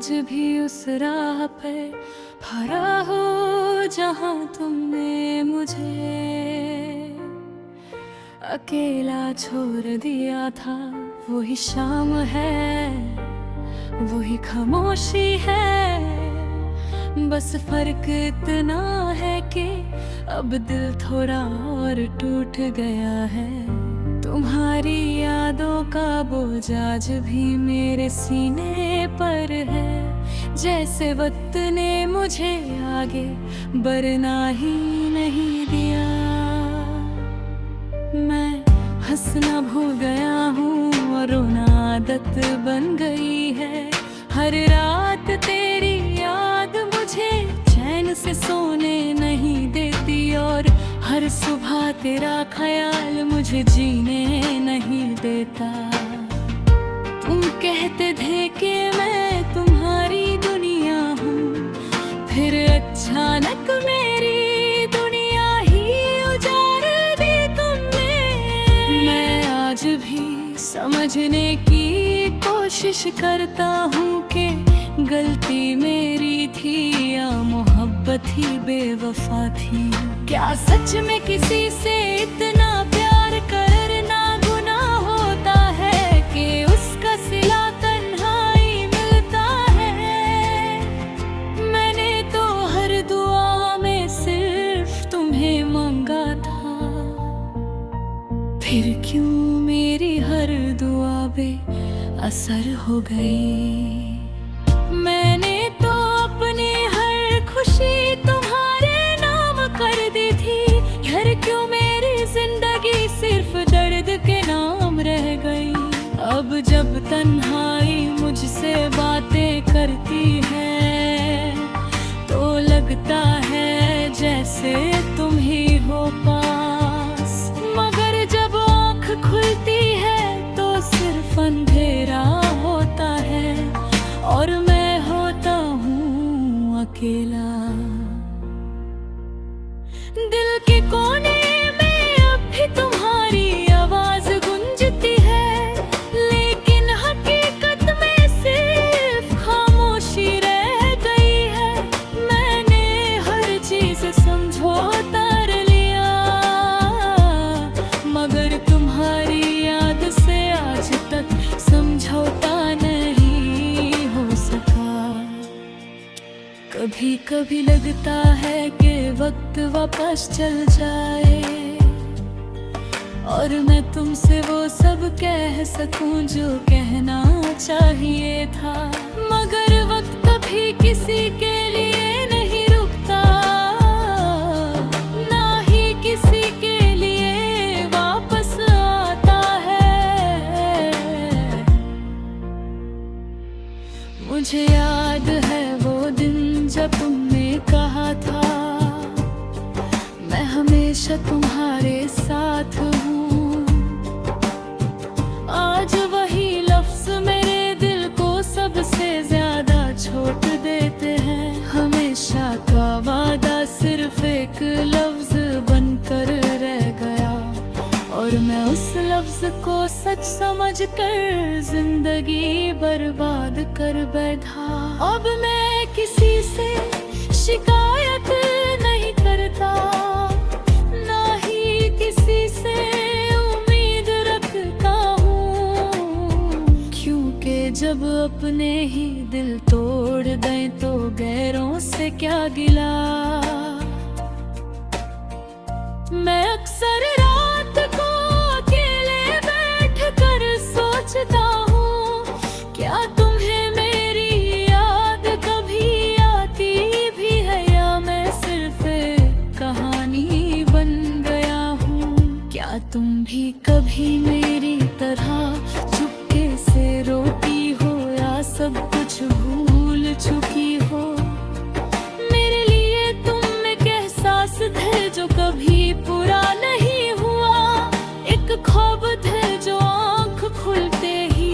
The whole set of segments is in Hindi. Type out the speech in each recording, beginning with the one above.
आज भी उस राह पे खड़ा हो जहाँ तुमने मुझे अकेला छोड़ दिया था। वही शाम है, वही खामोशी है, बस फर्क इतना है कि अब दिल थोड़ा और टूट गया है। तुम्हारी यादों का बोझ आज भी मेरे सीने पर है, जैसे वक्त ने मुझे आगे बढ़ना ही नहीं दिया। मैं हंसना भूल गया हूँ और रोना आदत बन गई है। हर रात तेरी याद मुझे चैन से सोने नहीं देती और हर सुबह तेरा ख्याल मुझे जीने नहीं देता। तुम कहते थे कि मैं तुम्हारी दुनिया हूँ, फिर अचानक मेरी दुनिया ही उजाड़ दी तुमने। मैं आज भी समझने की कोशिश करता हूँ कि गलती मेरी थी या मोहब्बत ही बेवफा थी। क्या सच में किसी से इतना प्यार करना गुनाह होता है कि उसका सिला तन्हाई मिलता है। मैंने तो हर दुआ में सिर्फ तुम्हें मांगा था, फिर क्यों मेरी हर दुआ बेअसर हो गई। मैंने तो अपनी हर खुशी तुम्हारे नाम कर दी थी, घर क्यों मेरी जिंदगी सिर्फ दर्द के नाम रह गई। अब जब तन्हाई मुझसे बातें करती है तो लगता है जैसे तुम ही हो पास, मगर जब आँख खुलती है तो सिर्फ अंधेरा होता है और मैं होता हूँ अकेला। दिल के कोने में अब भी तुम्हारी आवाज गूंजती है, लेकिन हकीकत में सिर्फ खामोशी रह गई है। मैंने हर चीज समझौता कर लिया, मगर तुम्हारी याद से आज तक समझौता नहीं हो सका। कभी कभी लगता है कि वक्त वापस चल जाए और मैं तुमसे वो सब कह सकूं जो कहना चाहिए था, मगर वक्त कभी किसी के लिए नहीं रुकता, ना ही किसी के लिए वापस आता है। मुझे याद है वो दिन जब तुमने कहा था मैं हमेशा तुम्हारे साथ हूँ। आज वही लफ्ज मेरे दिल को सबसे ज्यादा चोट देते हैं। हमेशा का वादा सिर्फ एक लफ्ज बनकर रह गया और मैं उस लफ्ज को सच समझकर जिंदगी बर्बाद कर बैठा। अब मैं किसी से शिकायत नहीं करता, ना ही किसी से उम्मीद रखता हूँ, क्योंकि जब अपने ही दिल तोड़ दें तो गैरों से क्या गिला। मैं अक्सर रात को अकेले बैठ कर सोचता हूँ, क्या तुम्हें मेरी याद कभी आती भी है या मैं सिर्फ कहानी बन गया हूँ। क्या तुम भी कभी मेरी तरह चुपके से रोती हो या सब कुछ भूल चुकी हो। मेरे लिए तुम एक एहसास थे जो कभी पूरा नहीं हुआ, एक ख्वाब थे जो आँख खुलते ही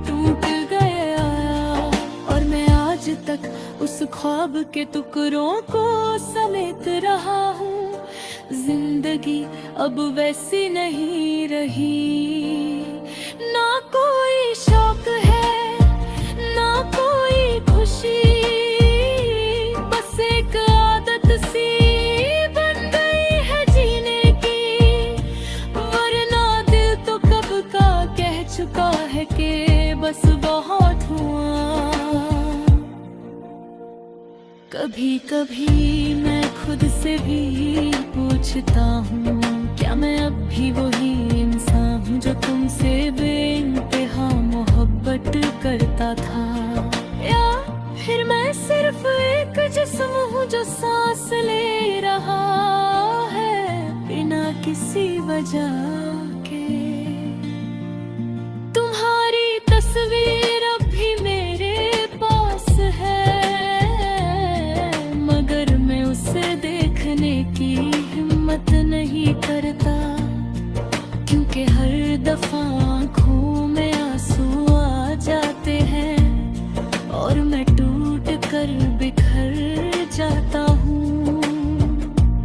टूट गया और मैं आज तक उस ख्वाब के टुकड़ों को समेट रहा हूँ। जिंदगी अब वैसी नहीं रही, ना कोई शौक है ना कोई खुशी। कभी कभी मैं खुद से भी पूछता हूँ, क्या मैं अब भी वही इंसान हूँ जो तुमसे बेइंतहा मोहब्बत करता था, या फिर मैं सिर्फ एक जिस्म हूँ जो सांस ले रहा है बिना किसी वजह के। तुम्हारी तस्वीर अब भी मेरे पास है, मगर मैं उसे देखने की हिम्मत नहीं करता, क्योंकि हर दफा आँखों में आंसू आ जाते हैं और मैं टूट कर बिखर जाता हूँ।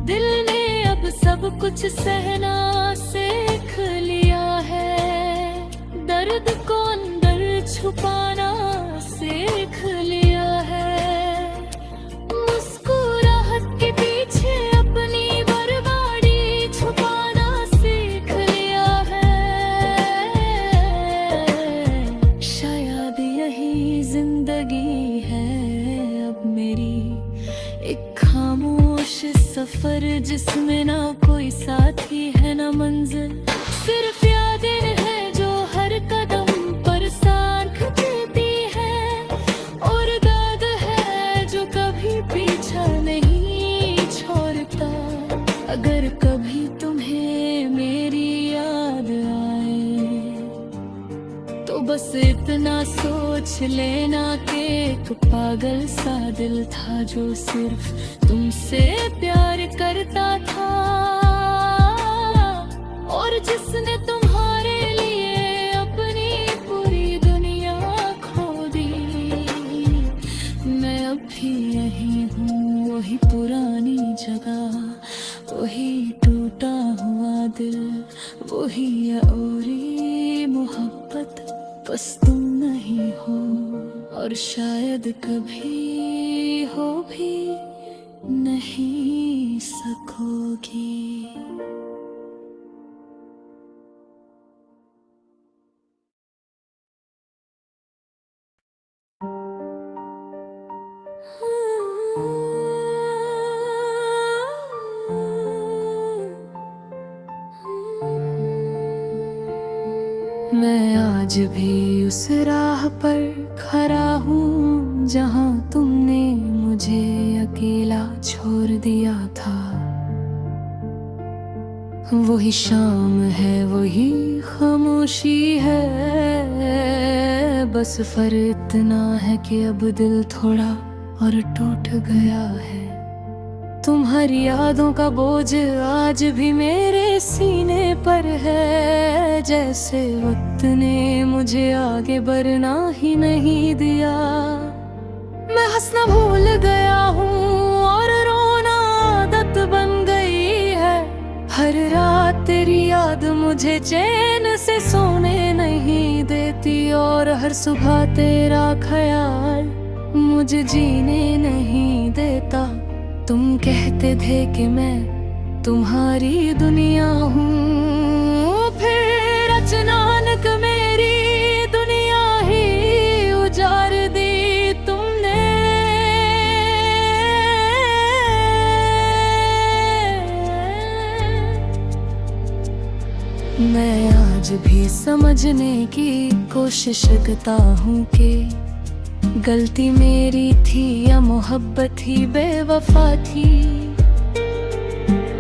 दिल ने अब सब कुछ सहना सीख लिया है, दर्द को अंदर छुपाना सीख लिया है, मुस्कुराहट के पीछे अपनी बर्बादी छुपाना सीख लिया है। शायद यही जिंदगी है अब मेरी, एक खामोश सफर जिसमें ना कोई साथी है ना मंजिल, सिर्फ यादें हैं जो हर कदम पर साथ देती है, और दर्द है जो कभी पीछा नहीं छोड़ता। अगर कभी तुम्हें मेरी याद आए तो बस इतना सोच लेना कि एक पागल सा दिल था जो सिर्फ तुमसे प्यार करता था, और जिसने तुम्हारे लिए अपनी पूरी दुनिया खो दी। मैं अब भी यही हूँ, वही पुरानी जगह, वही टूटा हुआ दिल, वही औरी मोहब्बत, बस तुम नहीं हो और शायद कभी हो भी नहीं सकोगी। मैं आज भी उस राह पर खड़ा हूँ जहाँ तुमने मुझे अकेला छोड़ दिया था। वही शाम है, वही खामोशी है, बस फर्क इतना है कि अब दिल थोड़ा और टूट गया है। तुम्हारी यादों का बोझ आज भी मेरे सीने पर है, जैसे वक्त ने मुझे आगे बढ़ना ही नहीं दिया। मैं हंसना भूल गया हूँ और रोना आदत बन गई है। हर रात तेरी याद मुझे चैन से सोने नहीं देती, और हर सुबह तेरा ख्याल मुझे जीने नहीं देता। तुम कहते थे कि मैं तुम्हारी दुनिया हूँ, फिर अचानक मेरी दुनिया ही उजाड़ दी तुमने। मैं आज भी समझने की कोशिश करता हूँ कि गलती मेरी थी या मोहब्बत ही बेवफा थी।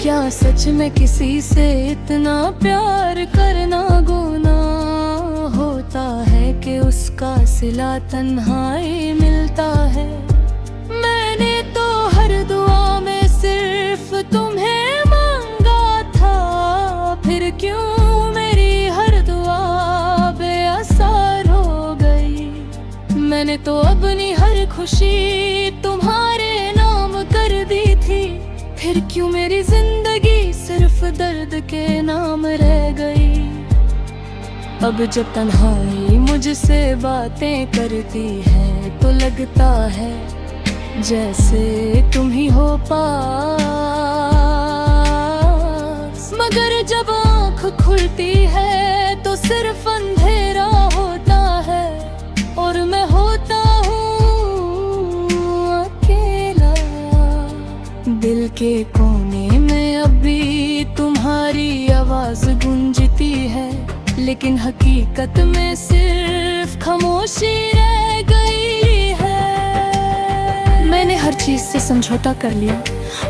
क्या सच में किसी से इतना प्यार करना गुनाह होता है कि उसका सिला तन्हाई मिलता है। मैंने तो हर दुआ में सिर्फ तुम्हें मांगा था, फिर क्यों मेरी हर दुआ बेअसर हो गई। मैंने तो अपनी हर खुशी तुम्हारे नाम कर दी थी, फिर क्यों मेरी जिंदगी सिर्फ दर्द के नाम रह गई। अब जब तन्हाई मुझसे बातें करती है तो लगता है जैसे तुम ही हो पास, मगर जब आँख खुलती है तो सिर्फ अंधेरा होता है और मैं होता हूँ अकेला। दिल के कोने में अभी तुम्हारी आवाज गूंजती है, लेकिन हकीकत में सिर्फ खामोशी रह गई है। मैंने हर चीज से समझौता कर लिया,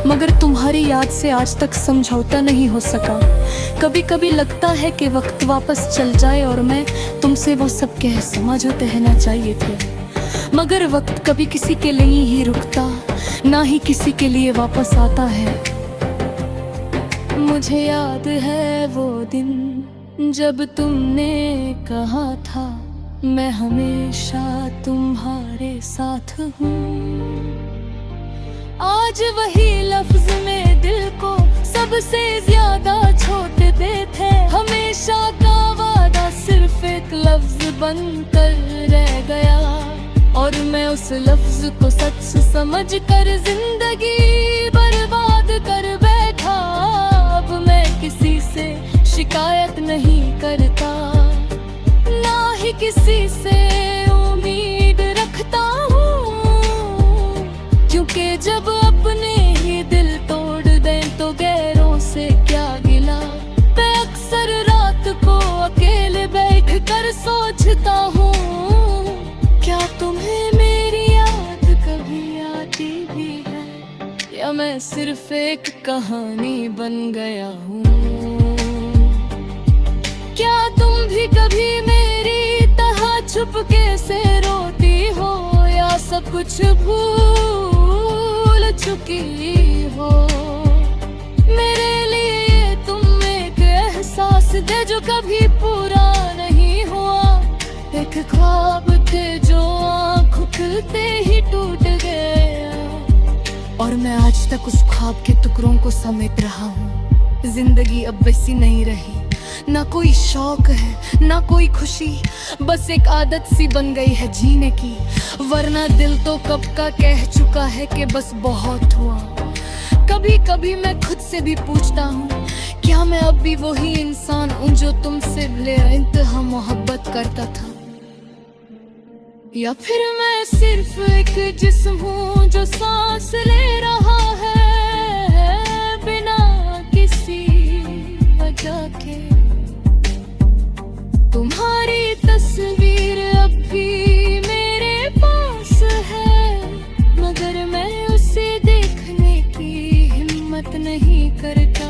मगर तुम्हारी याद से आज तक समझौता नहीं हो सका। कभी कभी लगता है कि वक्त वापस चल जाए और मैं तुमसे वो सब कह समा जो कहना चाहिए थे, मगर वक्त कभी किसी के लिए ही रुकता, ना ही किसी के लिए वापस आता है। मुझे याद है वो दिन जब तुमने कहा था मैं हमेशा तुम्हारे साथ हूँ। आज वही लफ्ज में दिल को सबसे ज्यादा छोड़ देते, हमेशा का वादा सिर्फ एक लफ्ज बनकर रह गया, और मैं उस लफ्ज को सच समझ कर जिंदगी बर्बाद कर बैठा। अब मैं किसी से शिकायत नहीं करता, ना ही किसी से उम्मीद रखता हूँ, क्योंकि जब अपने ही दिल तोड़ दें तो गैरों से क्या गिला। मैं अक्सर रात को अकेले बैठ कर सोचता हूँ, क्या तुम्हें मेरी याद कभी आती भी है, या मैं सिर्फ एक कहानी बन गया हूँ। क्या तुम भी कभी मेरी तरह चुपके से रोती हो, या सब कुछ भूल चुकी हो। मेरे लिए तुम एक एहसास दे जो कभी पूरा नहीं हुआ, एक ख्वाब थे जो आँख खुलते ही टूट गया, और मैं आज तक उस ख्वाब के टुकड़ों को समेट रहा हूँ। जिंदगी अब वैसी नहीं रही, ना कोई शौक है ना कोई खुशी, बस एक आदत सी बन गई है जीने की, वरना दिल तो कब का कह चुका है कि बस बहुत हुआ। कभी कभी मैं खुद से भी पूछता हूँ, क्या मैं अब भी वही इंसान हूँ जो तुमसे बेइंतहा मोहब्बत करता था, या फिर मैं सिर्फ एक जिस्म हूँ जो सांस ले रहा है बिना किसी वजह के। तुम्हारी तस्वीर अब भी मेरे पास है, मगर मैं उसे देखने की हिम्मत नहीं करता,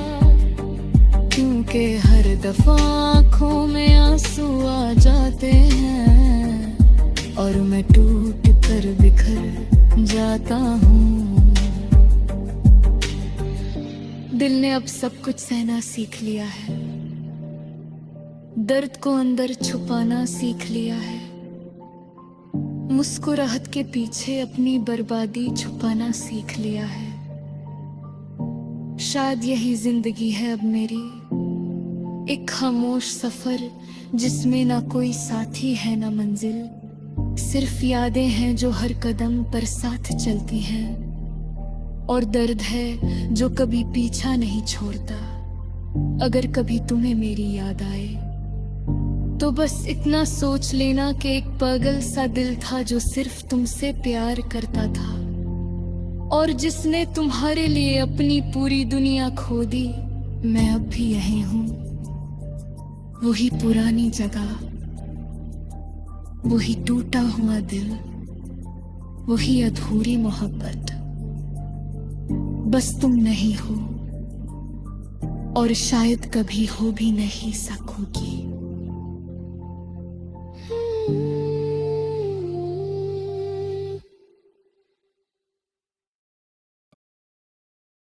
क्योंकि हर दफा आँखों में आंसू आ जाते हैं और मैं टूट कर बिखर जाता हूँ। दिल ने अब सब कुछ सहना सीख लिया है, दर्द को अंदर छुपाना सीख लिया है, मुस्कुराहट के पीछे अपनी बर्बादी छुपाना सीख लिया है। शायद यही जिंदगी है अब मेरी, एक खामोश सफर जिसमें ना कोई साथी है ना मंजिल, सिर्फ यादें हैं जो हर कदम पर साथ चलती हैं, और दर्द है जो कभी पीछा नहीं छोड़ता। अगर कभी तुम्हें मेरी याद आए तो बस इतना सोच लेना कि एक पागल सा दिल था जो सिर्फ तुमसे प्यार करता था, और जिसने तुम्हारे लिए अपनी पूरी दुनिया खो दी। मैं अब भी यही हूँ, वही पुरानी जगह, वही टूटा हुआ दिल, वही अधूरी मोहब्बत। बस तुम नहीं हो, और शायद कभी हो भी नहीं सकोगी।